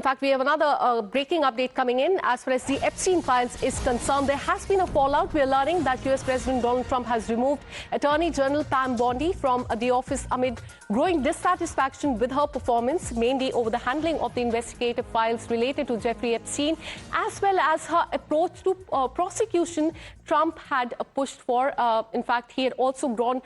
In fact, we have another breaking update coming in. As far as the Epstein files is concerned, there has been a fallout. We are learning that US President Donald Trump has removed Attorney General Pam Bondi from the office amid growing dissatisfaction with her performance, mainly over the handling of the investigative files related to Jeffrey Epstein, as well as her approach to prosecution Trump had pushed for. In fact, he had also grown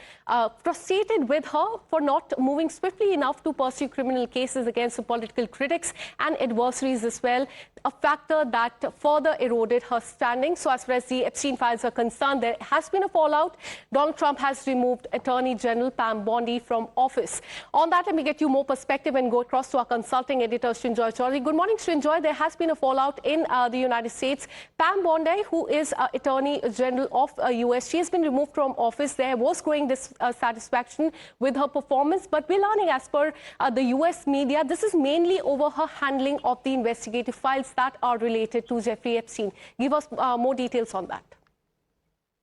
frustrated with her for not moving swiftly enough to pursue criminal cases against the political critics and adversaries as well, a factor that further eroded her standing. So as far as the Epstein files are concerned, there has been a fallout. Donald Trump has removed Attorney General Pam Bondi from office. On that, let me get you more perspective and go across to our consulting editor, Srinjoy Chaudhary. Good morning, Srinjoy. There has been a fallout in the United States. Pam Bondi, who is Attorney General of US, she has been removed from office. There was growing dissatisfaction with her performance, but we're learning, as per the US media, this is mainly over her handling of the investigative files that are related to Jeffrey Epstein. Give us more details on that.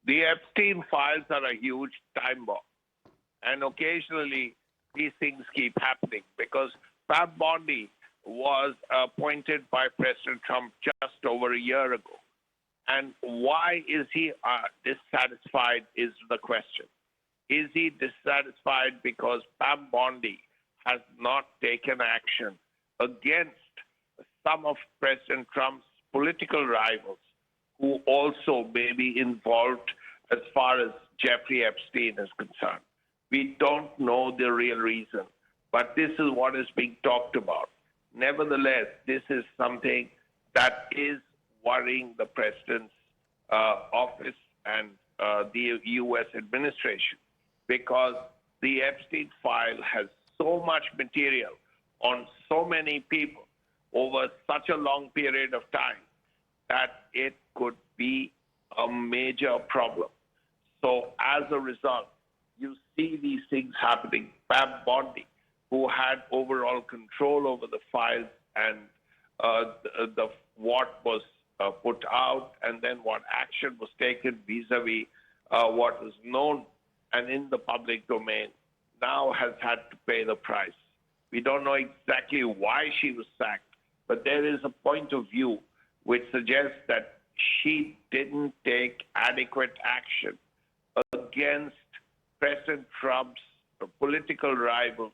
The Epstein files are a huge time bomb, and occasionally these things keep happening because Pam Bondi was appointed by President Trump just over a year ago. And why is he dissatisfied is the question. Is he dissatisfied because Pam Bondi has not taken action against some of President Trump's political rivals who also may be involved as far as Jeffrey Epstein is concerned? We don't know the real reason, but this is what is being talked about. Nevertheless, this is something that is worrying the president's office and the U.S. administration, because the Epstein file has so much material on so many people over such a long period of time that it could be a major problem. So as a result, you see these things happening. Pam Bondi, who had overall control over the files and what was put out, and then what action was taken vis-a-vis what was known and in the public domain, now has had to pay the price. We don't know exactly why she was sacked, but there is a point of view which suggests that she didn't take adequate action against President Trump's political rivals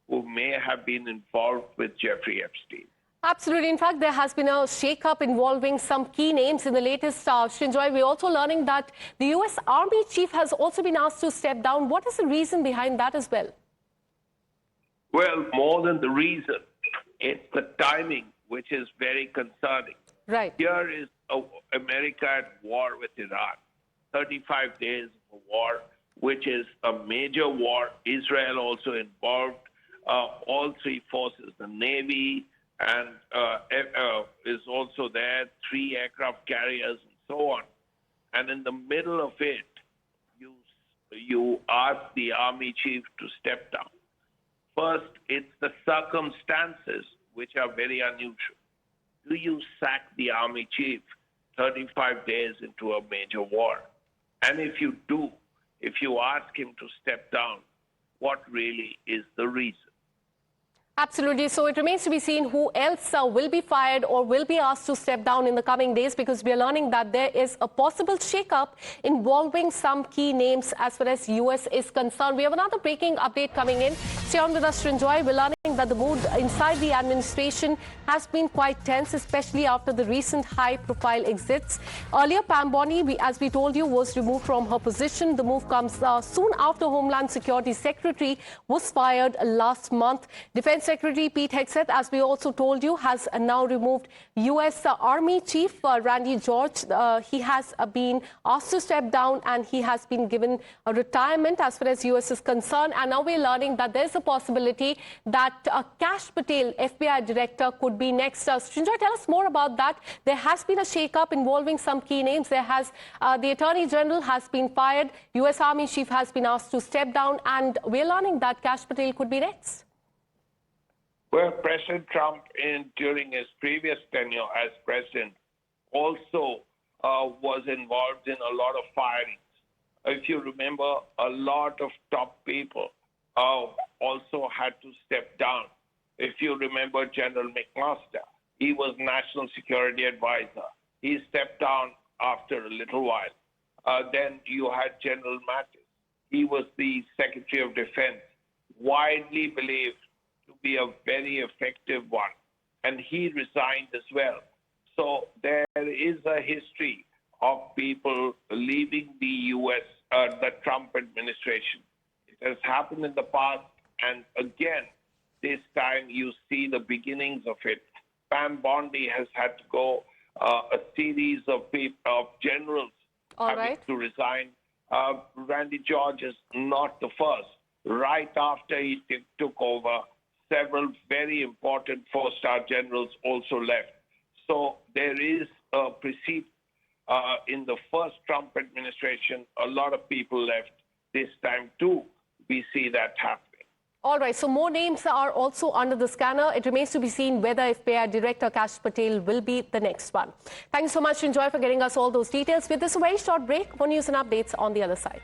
who may have been involved with Jeffrey Epstein. Absolutely. In fact, there has been a shakeup involving some key names in the latest. Srinjoy, we're also learning that the U.S. Army chief has also been asked to step down. What is the reason behind that as well? Well, more than the reason, it's the timing which is very concerning. Right. Here is America at war with Iran. 35 days of war, which is a major war. Israel also involved. All three forces, the Navy, and is also there, 3 aircraft carriers and so on. And in the middle of it, you ask the army chief to step down. First, it's the circumstances which are very unusual. Do you sack the army chief 35 days into a major war? And if you do, if you ask him to step down, what really is the reason? Absolutely. So it remains to be seen who else will be fired or will be asked to step down in the coming days, because we are learning that there is a possible shakeup involving some key names as far as U.S. is concerned. We have another breaking update coming in. Stay on with us, Srinjoy. We're learning that the mood inside the administration has been quite tense, especially after the recent high-profile exits. Earlier, Pam Bondi, as we told you, was removed from her position. The move comes soon after Homeland Security Secretary was fired last month. Defense Secretary Pete Hegseth, as we also told you, has now removed U.S. Army Chief Randy George. He has been asked to step down and he has been given a retirement as far as U.S. is concerned. And now we're learning that there's a possibility that Kash Patel, FBI director, could be next. Srinjoy, tell us more about that. There has been a shakeup involving some key names. There has the Attorney General has been fired. U.S. Army Chief has been asked to step down, and we're learning that Kash Patel could be next. Well, President Trump, during his previous tenure as president, also was involved in a lot of firings. If you remember, a lot of top people also had to step down. If you remember General McMaster, he was National Security Advisor. He stepped down after a little while. Then you had General Mattis. He was the Secretary of Defense, widely believed to be a very effective one, and he resigned as well. So there is a history of people leaving the U.S., the Trump administration. It has happened in the past, and again, this time you see the beginnings of it. Pam Bondi has had to go, a series of generals having to resign. Randy George is not the first. Right after he took over, several very important four-star generals also left. So there is a precedent. In the first Trump administration, a lot of people left. This time, too, we see that happening. All right, so more names are also under the scanner. It remains to be seen whether FPI Director Kash Patel will be the next one. Thanks so much, Enjoy, for getting us all those details. With this, a very short break. More news and updates on the other side.